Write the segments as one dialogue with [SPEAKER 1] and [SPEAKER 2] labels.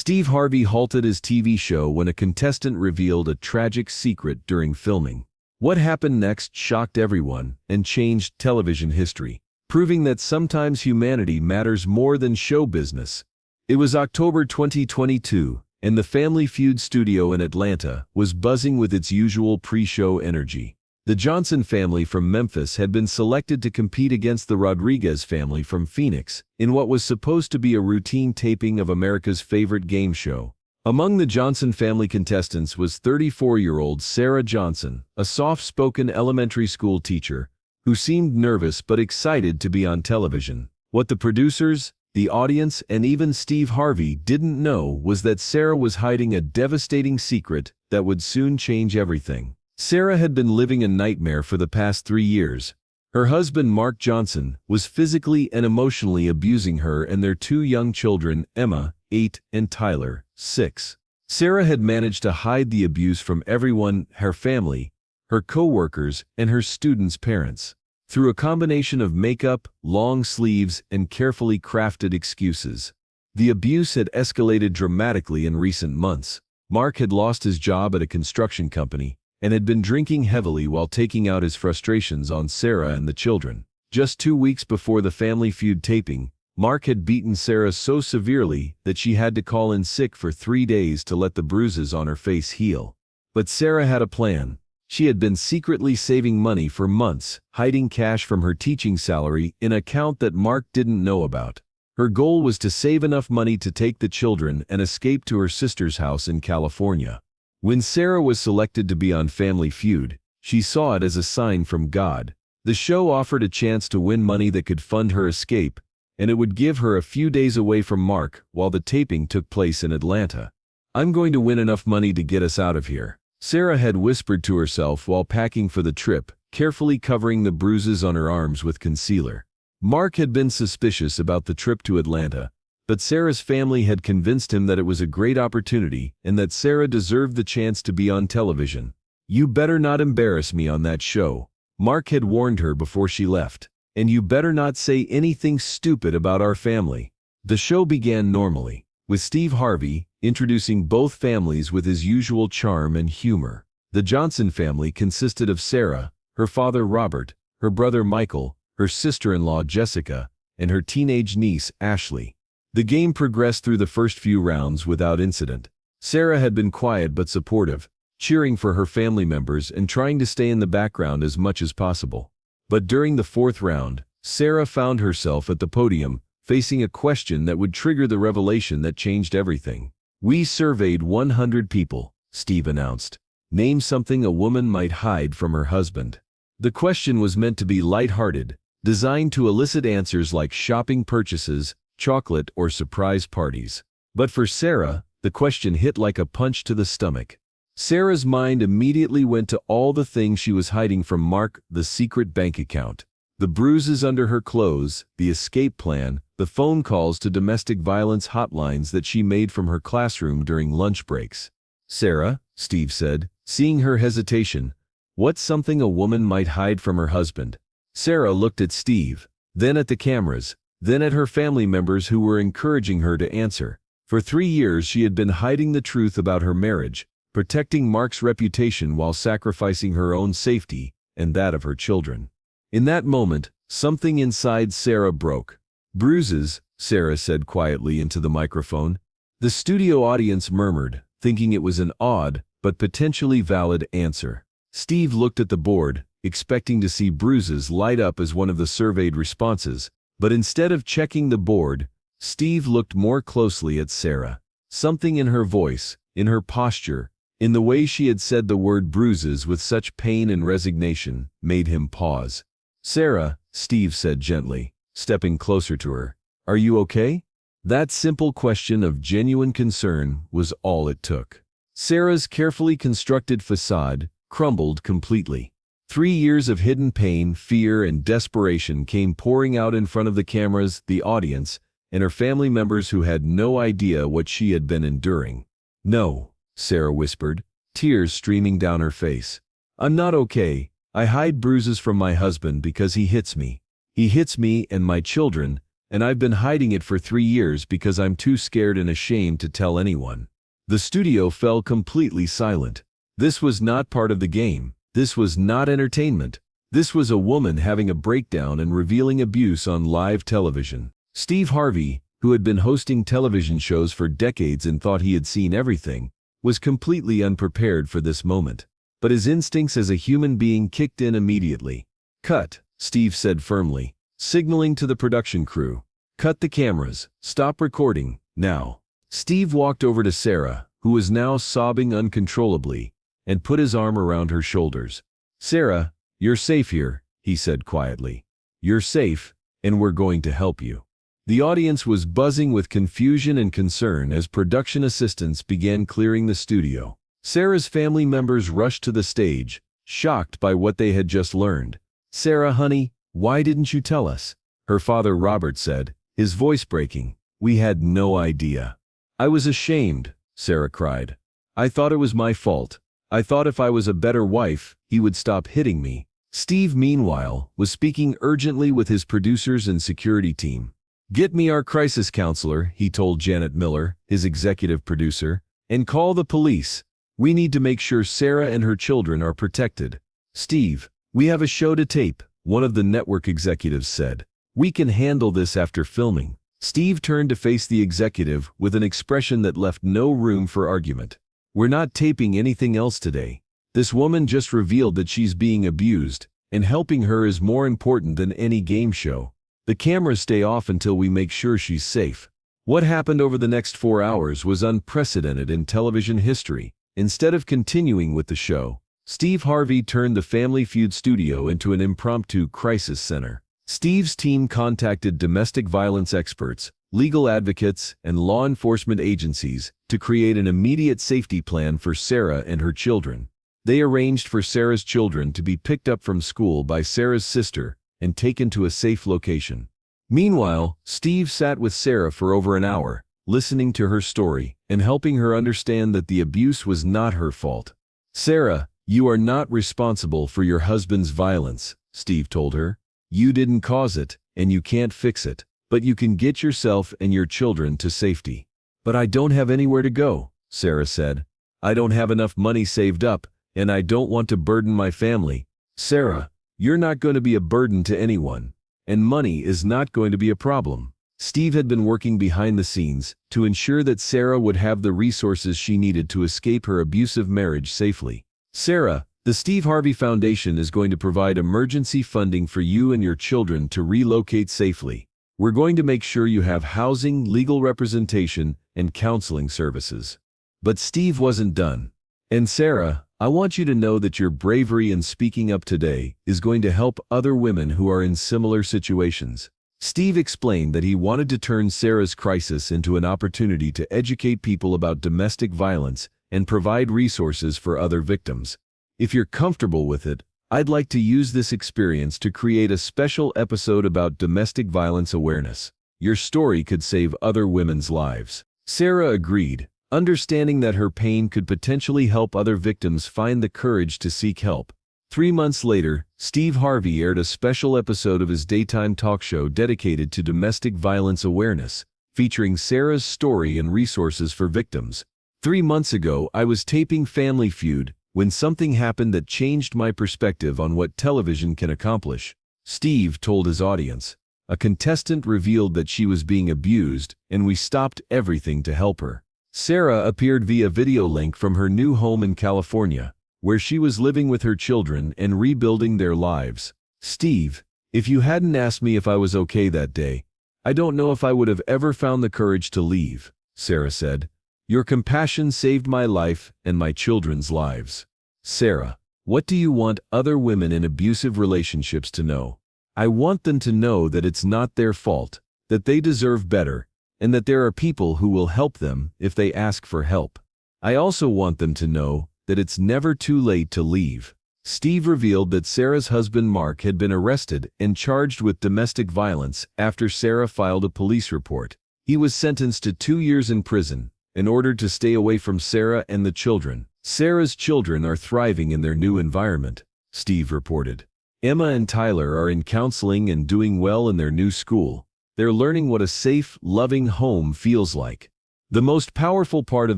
[SPEAKER 1] Steve Harvey halted his TV show when a contestant revealed a tragic secret during filming. What happened next shocked everyone and changed television history, proving that sometimes humanity matters more than show business. It was October 2022, and the Family Feud studio in Atlanta was buzzing with its usual pre-show energy. The Johnson family from Memphis had been selected to compete against the Rodriguez family from Phoenix in what was supposed to be a routine taping of America's favorite game show. Among the Johnson family contestants was 34-year-old Sarah Johnson, a soft-spoken elementary school teacher who seemed nervous but excited to be on television. What the producers, the audience, and even Steve Harvey didn't know was that Sarah was hiding a devastating secret that would soon change everything. Sarah had been living a nightmare for the past 3 years. Her husband, Mark Johnson, was physically and emotionally abusing her and their 2 young children, Emma, 8, and Tyler, 6. Sarah had managed to hide the abuse from everyone, her family, her co-workers, and her students' parents. Through a combination of makeup, long sleeves, and carefully crafted excuses. The abuse had escalated dramatically in recent months. Mark had lost his job at a construction company and had been drinking heavily while taking out his frustrations on Sarah and the children. Just 2 weeks before the Family Feud taping, Mark had beaten Sarah so severely that she had to call in sick for 3 days to let the bruises on her face heal. But Sarah had a plan. She had been secretly saving money for months, hiding cash from her teaching salary in an account that Mark didn't know about. Her goal was to save enough money to take the children and escape to her sister's house in California. When Sarah was selected to be on Family Feud, she saw it as a sign from God. The show offered a chance to win money that could fund her escape, and it would give her a few days away from Mark while the taping took place in Atlanta. "I'm going to win enough money to get us out of here," Sarah had whispered to herself while packing for the trip, carefully covering the bruises on her arms with concealer. Mark had been suspicious about the trip to Atlanta, but Sarah's family had convinced him that it was a great opportunity and that Sarah deserved the chance to be on television. "You better not embarrass me on that show," Mark had warned her before she left. "And you better not say anything stupid about our family." The show began normally, with Steve Harvey introducing both families with his usual charm and humor. The Johnson family consisted of Sarah, her father Robert, her brother Michael, her sister-in-law Jessica, and her teenage niece Ashley. The game progressed through the first few rounds without incident. Sarah had been quiet but supportive, cheering for her family members and trying to stay in the background as much as possible. But during the 4th round, Sarah found herself at the podium, facing a question that would trigger the revelation that changed everything. "We surveyed 100 people," Steve announced. "Name something a woman might hide from her husband." The question was meant to be lighthearted, designed to elicit answers like shopping purchases, chocolate, or surprise parties. But for Sarah, the question hit like a punch to the stomach. Sarah's mind immediately went to all the things she was hiding from Mark: the secret bank account, the bruises under her clothes, the escape plan, the phone calls to domestic violence hotlines that she made from her classroom during lunch breaks. "Sarah," Steve said, seeing her hesitation, "what's something a woman might hide from her husband?" Sarah looked at Steve, then at the cameras, then at her family members who were encouraging her to answer. For 3 years she had been hiding the truth about her marriage, protecting Mark's reputation while sacrificing her own safety and that of her children. In that moment, something inside Sarah broke. "Bruises," Sarah said quietly into the microphone. The studio audience murmured, thinking it was an odd but potentially valid answer. Steve looked at the board, expecting to see bruises light up as one of the surveyed responses. But instead of checking the board, Steve looked more closely at Sarah. Something in her voice, in her posture, in the way she had said the word bruises with such pain and resignation, made him pause. "Sarah," Steve said gently, stepping closer to her, "are you okay?" That simple question of genuine concern was all it took. Sarah's carefully constructed facade crumbled completely. 3 years of hidden pain, fear, and desperation came pouring out in front of the cameras, the audience, and her family members who had no idea what she had been enduring. "No," Sarah whispered, tears streaming down her face. "I'm not okay. I hide bruises from my husband because he hits me. He hits me and my children, and I've been hiding it for 3 years because I'm too scared and ashamed to tell anyone." The studio fell completely silent. This was not part of the game. This was not entertainment. This was a woman having a breakdown and revealing abuse on live television. Steve Harvey, who had been hosting television shows for decades and thought he had seen everything, was completely unprepared for this moment. But his instincts as a human being kicked in immediately. "Cut," Steve said firmly, signaling to the production crew. "Cut the cameras. Stop recording, now." Steve walked over to Sarah, who was now sobbing uncontrollably, and put his arm around her shoulders. "Sarah, you're safe here," he said quietly. "You're safe, and we're going to help you." The audience was buzzing with confusion and concern as production assistants began clearing the studio. Sarah's family members rushed to the stage, shocked by what they had just learned. "Sarah, honey, why didn't you tell us?" Her father Robert said, his voice breaking. "We had no idea." "I was ashamed," Sarah cried. "I thought it was my fault. I thought if I was a better wife, he would stop hitting me." Steve, meanwhile, was speaking urgently with his producers and security team. "Get me our crisis counselor," he told Janet Miller, his executive producer, "and call the police. We need to make sure Sarah and her children are protected." "Steve, we have a show to tape," one of the network executives said. "We can handle this after filming." Steve turned to face the executive with an expression that left no room for argument. "We're not taping anything else today. This woman just revealed that she's being abused, and helping her is more important than any game show. The cameras stay off until we make sure she's safe." What happened over the next 4 hours was unprecedented in television history. Instead of continuing with the show, Steve Harvey turned the Family Feud studio into an impromptu crisis center. Steve's team contacted domestic violence experts, legal advocates, and law enforcement agencies to create an immediate safety plan for Sarah and her children. They arranged for Sarah's children to be picked up from school by Sarah's sister and taken to a safe location. Meanwhile, Steve sat with Sarah for over an hour, listening to her story and helping her understand that the abuse was not her fault. "Sarah, you are not responsible for your husband's violence," Steve told her. "You didn't cause it, and you can't fix it, but you can get yourself and your children to safety." "But I don't have anywhere to go," Sarah said. "I don't have enough money saved up, and I don't want to burden my family." "Sarah, you're not going to be a burden to anyone, and money is not going to be a problem." Steve had been working behind the scenes to ensure that Sarah would have the resources she needed to escape her abusive marriage safely. "Sarah, the Steve Harvey Foundation is going to provide emergency funding for you and your children to relocate safely. We're going to make sure you have housing, legal representation, and counseling services." But Steve wasn't done. "And Sarah, I want you to know that your bravery in speaking up today is going to help other women who are in similar situations." Steve explained that he wanted to turn Sarah's crisis into an opportunity to educate people about domestic violence and provide resources for other victims. "If you're comfortable with it, I'd like to use this experience to create a special episode about domestic violence awareness. Your story could save other women's lives." Sarah agreed, understanding that her pain could potentially help other victims find the courage to seek help. 3 months later, Steve Harvey aired a special episode of his daytime talk show dedicated to domestic violence awareness, featuring Sarah's story and resources for victims. "3 months ago, I was taping Family Feud when something happened that changed my perspective on what television can accomplish," Steve told his audience. "A contestant revealed that she was being abused, and we stopped everything to help her." Sarah appeared via video link from her new home in California, where she was living with her children and rebuilding their lives. "Steve, if you hadn't asked me if I was okay that day, I don't know if I would have ever found the courage to leave," Sarah said. "Your compassion saved my life and my children's lives." Sarah, what do you want other women in abusive relationships to know? "I want them to know that it's not their fault, that they deserve better, and that there are people who will help them if they ask for help. I also want them to know that it's never too late to leave." Steve revealed that Sarah's husband Mark had been arrested and charged with domestic violence after Sarah filed a police report. He was sentenced to 2 years in prison and ordered to stay away from Sarah and the children. "Sarah's children are thriving in their new environment," Steve reported. "Emma and Tyler are in counseling and doing well in their new school. they're learning what a safe, loving home feels like. The most powerful part of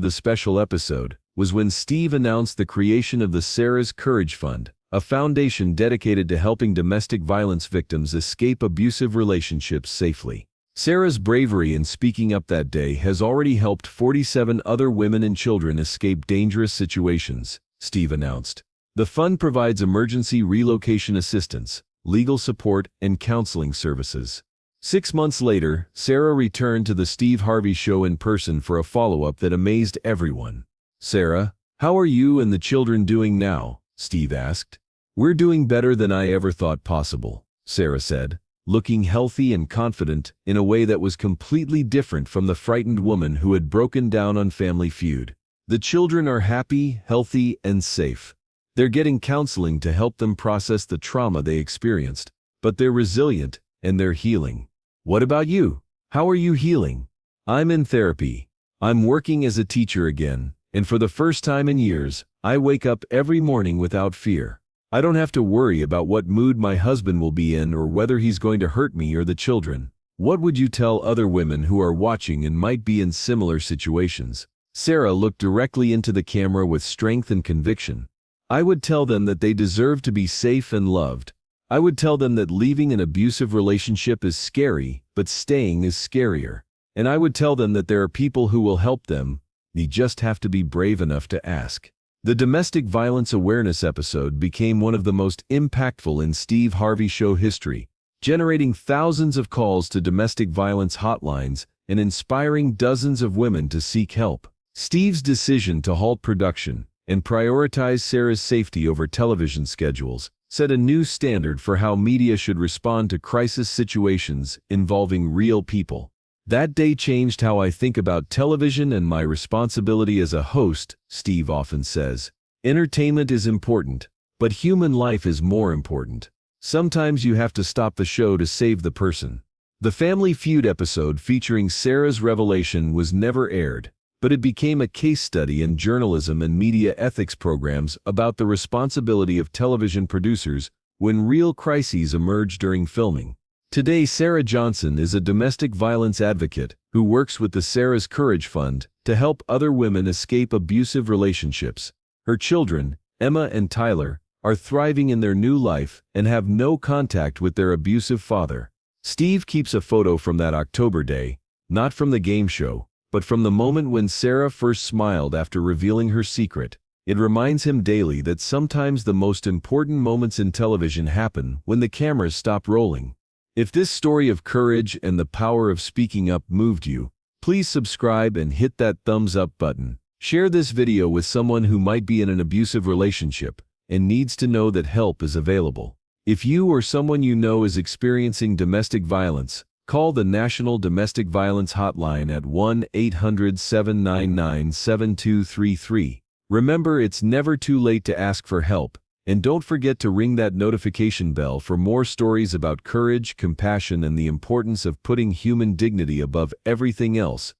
[SPEAKER 1] the special episode was when Steve announced the creation of the Sarah's Courage Fund, a foundation dedicated to helping domestic violence victims escape abusive relationships safely. Sarah's bravery in speaking up that day has already helped 47 other women and children escape dangerous situations, Steve announced. The fund provides emergency relocation assistance, legal support, and counseling services. 6 months later, Sarah returned to the Steve Harvey Show in person for a follow-up that amazed everyone. "Sarah, how are you and the children doing now?" Steve asked. "We're doing better than I ever thought possible," Sarah said, looking healthy and confident in a way that was completely different from the frightened woman who had broken down on Family Feud. "The children are happy, healthy, and safe. They're getting counseling to help them process the trauma they experienced, but they're resilient and they're healing." "What about you? How are you healing?" "I'm in therapy. I'm working as a teacher again, and for the first time in years, I wake up every morning without fear. I don't have to worry about what mood my husband will be in or whether he's going to hurt me or the children." What would you tell other women who are watching and might be in similar situations? Sarah looked directly into the camera with strength and conviction. "I would tell them that they deserve to be safe and loved. I would tell them that leaving an abusive relationship is scary, but staying is scarier. And I would tell them that there are people who will help them. You just have to be brave enough to ask." The domestic violence awareness episode became one of the most impactful in Steve Harvey Show history, generating thousands of calls to domestic violence hotlines and inspiring dozens of women to seek help. Steve's decision to halt production and prioritize Sarah's safety over television schedules set a new standard for how media should respond to crisis situations involving real people. "That day changed how I think about television and my responsibility as a host," Steve often says. "Entertainment is important, but human life is more important. Sometimes you have to stop the show to save the person." The Family Feud episode featuring Sarah's revelation was never aired, but it became a case study in journalism and media ethics programs about the responsibility of television producers when real crises emerge during filming. Today, Sarah Johnson is a domestic violence advocate who works with the Sarah's Courage Fund to help other women escape abusive relationships. Her children, Emma and Tyler, are thriving in their new life and have no contact with their abusive father. Steve keeps a photo from that October day, not from the game show, but from the moment when Sarah first smiled after revealing her secret. It reminds him daily that sometimes the most important moments in television happen when the cameras stop rolling. If this story of courage and the power of speaking up moved you, please subscribe and hit that thumbs up button. Share this video with someone who might be in an abusive relationship and needs to know that help is available. If you or someone you know is experiencing domestic violence, call the National Domestic Violence Hotline at 1-800-799-7233. Remember, it's never too late to ask for help, and don't forget to ring that notification bell for more stories about courage, compassion, and the importance of putting human dignity above everything else.